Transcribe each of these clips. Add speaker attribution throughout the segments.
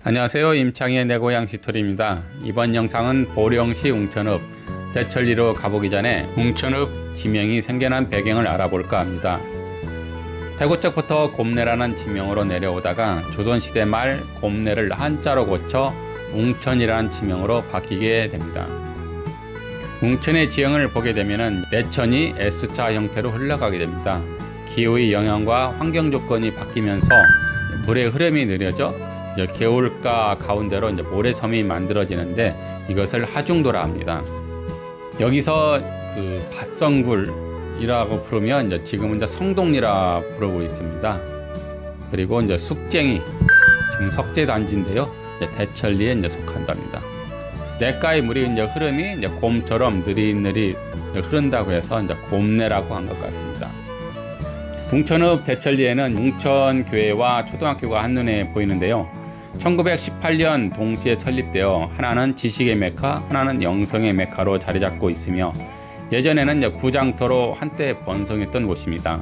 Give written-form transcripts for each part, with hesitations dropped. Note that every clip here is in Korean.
Speaker 1: 안녕하세요. 임창희의 내 고향 시토리입니다. 이번 영상은 보령시 웅천읍 대천리로 가보기 전에 웅천읍 지명이 생겨난 배경을 알아볼까 합니다. 대구 쪽부터 곰내라는 지명으로 내려오다가 조선시대 말 곰내를 한자로 고쳐 웅천이라는 지명으로 바뀌게 됩니다. 웅천의 지형을 보게 되면 내천이 S자 형태로 흘러가게 됩니다. 기후의 영향과 환경 조건이 바뀌면서 물의 흐름이 느려져 개울가 가운데로 모래섬이 만들어지는데 이것을 하중도라 합니다. 여기서 그 밭성굴이라고 부르면 지금은 성동리라 부르고 있습니다. 그리고 숙쟁이 지금 석재단지인데요. 대천리에 속한답니다. 냇가의 물이 흐름이 곰처럼 느릿느릿 흐른다고 해서 곰내라고 한 것 같습니다. 웅천읍 대천리에는 웅천교회와 초등학교가 한눈에 보이는데요. 1918년 동시에 설립되어 하나는 지식의 메카, 하나는 영성의 메카로 자리 잡고 있으며 예전에는 구장터로 한때 번성했던 곳입니다.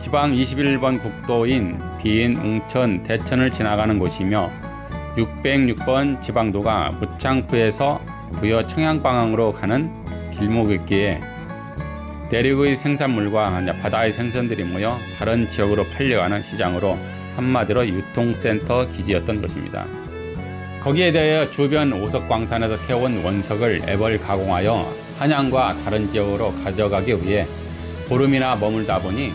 Speaker 1: 지방 21번 국도인 비인, 웅천, 대천을 지나가는 곳이며 606번 지방도가 무창포에서 부여 청양 방향으로 가는 길목이기에 내륙의 생산물과 바다의 생선들이 모여 다른 지역으로 팔려가는 시장으로 한마디로 유통센터 기지였던 것입니다. 거기에 대해 주변 오석광산에서 캐온 원석을 애벌 가공하여 한양과 다른 지역으로 가져가기 위해 보름이나 머물다 보니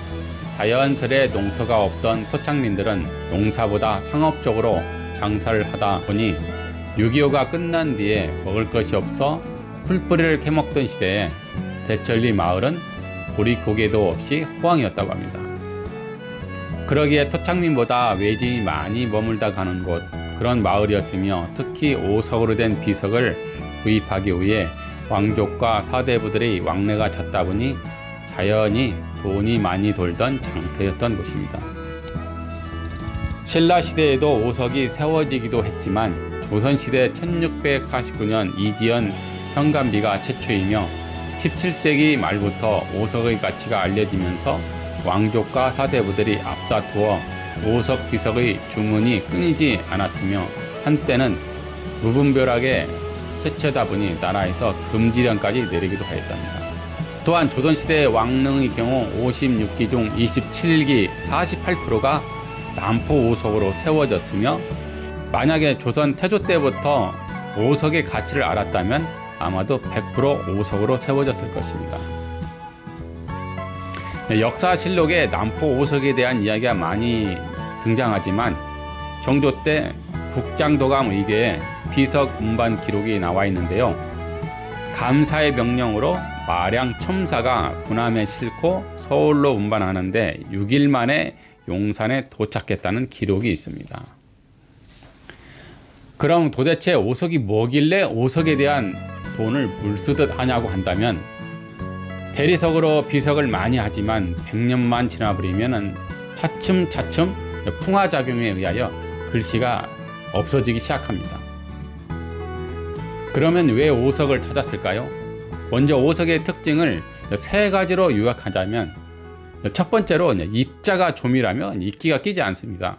Speaker 1: 자연스레 농토가 없던 토착민들은 농사보다 상업적으로 장사를 하다 보니 6.25가 끝난 뒤에 먹을 것이 없어 풀뿌리를 캐먹던 시대에 대천리 마을은 보릿고개도 없이 호황이었다고 합니다. 그러기에 토착민보다 외지인이 많이 머물다 가는 곳, 그런 마을이었으며 특히 오석으로 된 비석을 구입하기 위해 왕족과 사대부들의 왕래가 잦다 보니 자연히 돈이 많이 돌던 장터였던 곳입니다. 신라시대에도 오석이 세워지기도 했지만 조선시대 1649년 이지연 현감비가 최초이며 17세기 말부터 오석의 가치가 알려지면서 왕족과 사대부들이 앞다투어 오석 비석의 주문이 끊이지 않았으며 한때는 무분별하게 채취하다 보니 나라에서 금지령까지 내리기도 하였답니다. 또한 조선시대 왕릉의 경우 56기 중 27기 48%가 남포 오석으로 세워졌으며 만약에 조선 태조 때부터 오석의 가치를 알았다면 아마도 100% 오석으로 세워졌을 것입니다. 역사실록에 남포 오석에 대한 이야기가 많이 등장하지만 정조 때 국장도감 의궤에 비석 운반 기록이 나와 있는데요. 감사의 명령으로 마량 첨사가 군함에 싣고 서울로 운반하는데 6일 만에 용산에 도착했다는 기록이 있습니다. 그럼 도대체 오석이 뭐길래 오석에 대한 돈을 물쓰듯 하냐고 한다면 대리석으로 비석을 많이 하지만 100년만 지나버리면 차츰차츰 풍화작용에 의하여 글씨가 없어지기 시작합니다. 그러면 왜 오석을 찾았을까요? 먼저 오석의 특징을 세 가지로 요약하자면 첫 번째로 입자가 조밀하면 이끼가 끼지 않습니다.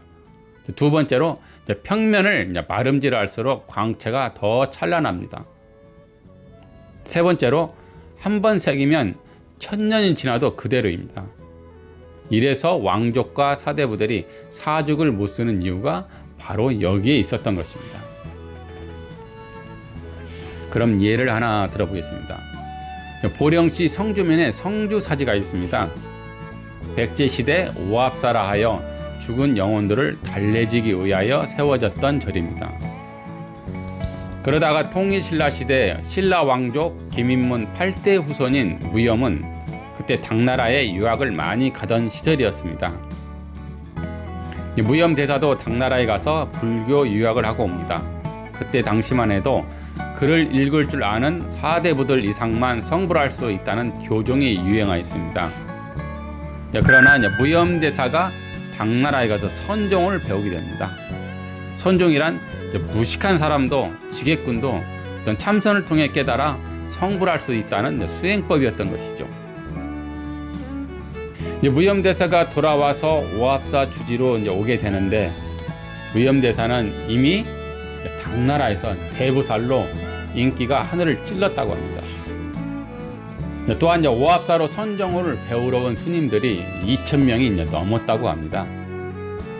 Speaker 1: 두 번째로 평면을 마름질할수록 광채가 더 찬란합니다. 세 번째로 한 번 새기면 1000년이 지나도 그대로입니다. 이래서 왕족과 사대부들이 사죽을 못 쓰는 이유가 바로 여기에 있었던 것입니다. 그럼 예를 하나 들어보겠습니다. 보령시 성주면에 성주사지가 있습니다. 백제시대 오합사라 하여 죽은 영혼들을 달래지기 위하여 세워졌던 절입니다. 그러다가 통일신라시대 신라왕족 김인문 8대 후손인 무염은 그때 당나라에 유학을 많이 가던 시절이었습니다. 무염 대사도 당나라에 가서 불교 유학을 하고 옵니다. 그때 당시만 해도 글을 읽을 줄 아는 사대부들 이상만 성불할 수 있다는 교종이 유행하였습니다. 그러나 무염 대사가 당나라에 가서 선종을 배우게 됩니다. 선종이란 무식한 사람도 지게꾼도 어떤 참선을 통해 깨달아 성불할 수 있다는 수행법이었던 것이죠. 무염대사가 돌아와서 오합사 주지로 오게 되는데 무염대사는 이미 당나라에서 대부살로 인기가 하늘을 찔렀다고 합니다. 또한 이제 오합사로 선정호를 배우러 온 스님들이 2,000명이 넘었다고 합니다.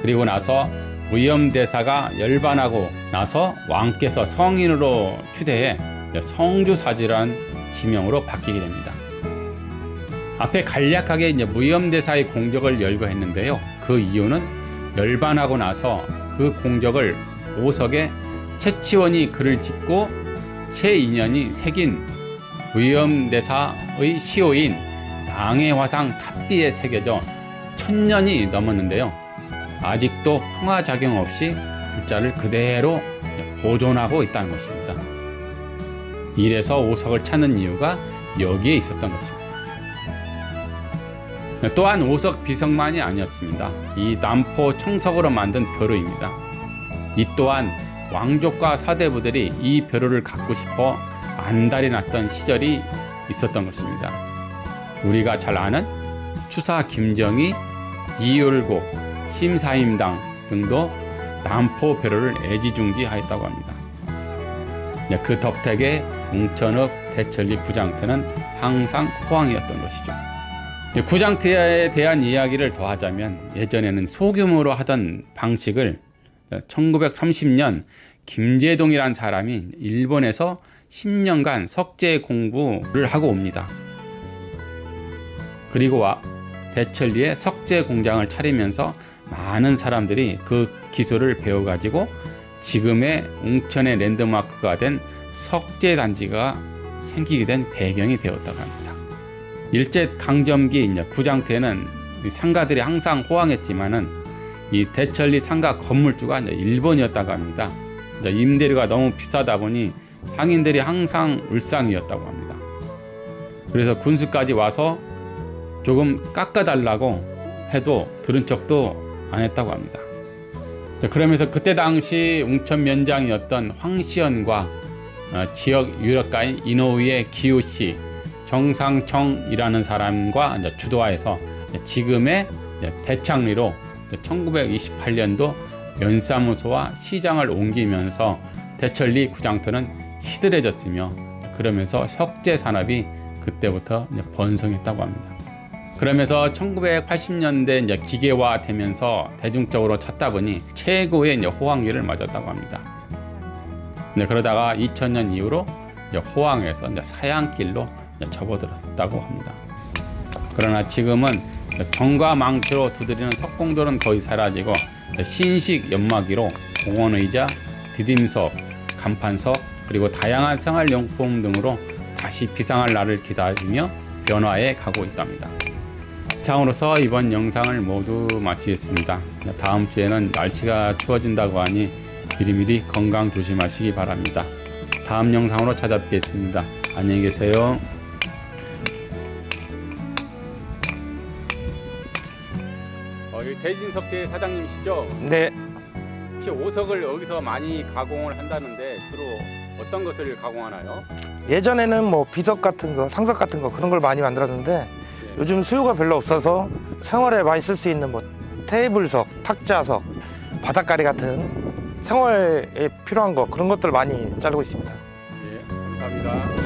Speaker 1: 그리고 나서 무염대사가 열반하고 나서 왕께서 성인으로 추대해 성주사지라는 지명으로 바뀌게 됩니다. 앞에 간략하게 이제 무염대사의 공적을 열거했는데요. 그 이유는 열반하고 나서 그 공적을 오석에 최치원이 글을 짓고 최인연이 새긴 무염대사의 시호인 낭해화상 탑비에 새겨져 1000년이 넘었는데요. 아직도 풍화작용 없이 글자를 그대로 보존하고 있다는 것입니다. 이래서 오석을 찾는 이유가 여기에 있었던 것입니다. 또한 오석 비석만이 아니었습니다. 이 남포 청석으로 만든 벼루입니다. 이 또한 왕족과 사대부들이 이 벼루를 갖고 싶어 안달이 났던 시절이 있었던 것입니다. 우리가 잘 아는 추사 김정희, 이율곡, 심사임당 등도 남포 벼루를 애지중지하였다고 합니다. 그 덕택에 웅천읍 대천리 구장터는 항상 호황이었던 것이죠. 구장터에 대한 이야기를 더하자면 예전에는 소규모로 하던 방식을 1930년 김재동이란 사람이 일본에서 10년간 석재 공부를 하고 옵니다. 그리고 대천리에 석재 공장을 차리면서 많은 사람들이 그 기술을 배워가지고 지금의 웅천의 랜드마크가 된 석재 단지가 생기게 된 배경이 되었다고 합니다. 일제강점기 구장터에는 상가들이 항상 호황했지만은 이 대천리 상가 건물주가 일본이었다고 합니다. 임대료가 너무 비싸다 보니 상인들이 항상 울상이었다고 합니다. 그래서 군수까지 와서 조금 깎아달라고 해도 들은 척도 안 했다고 합니다. 그러면서 그때 당시 웅천 면장이었던 황시연과 지역 유력가인 이노우의 기요씨, 정상청이라는 사람과 주도하여서 지금의 대창리로 1928년도 면사무소와 시장을 옮기면서 대천리 구장터는 시들해졌으며 그러면서 석재 산업이 그때부터 번성했다고 합니다. 그러면서 1980년대 기계화되면서 대중적으로 찾다 보니 최고의 호황기를 맞았다고 합니다. 그러다가 2000년 이후로 호황에서 사양길로 접어들었다고 합니다. 그러나 지금은 정과 망치로 두드리는 석공돌은 거의 사라지고 신식 연마기로 공원의자, 디딤석, 간판석 그리고 다양한 생활용품 등으로 다시 비상할 날을 기다리며 변화해 가고 있답니다. 이상으로서 이번 영상을 모두 마치겠습니다. 다음 주에는 날씨가 추워진다고 하니 미리미리 건강 조심하시기 바랍니다. 다음 영상으로 찾아뵙겠습니다. 안녕히 계세요. 대진석재 사장님이시죠?
Speaker 2: 네.
Speaker 1: 혹시 오석을 여기서 많이 가공을 한다는데 주로 어떤 것을 가공하나요?
Speaker 2: 예전에는 뭐 비석 같은 거, 상석 같은 거 그런 걸 많이 만들었는데 요즘 수요가 별로 없어서 생활에 많이 쓸 수 있는 뭐 테이블석, 탁자석, 바닥가리 같은 생활에 필요한 거 그런 것들 많이 자르고 있습니다.
Speaker 1: 네, 감사합니다.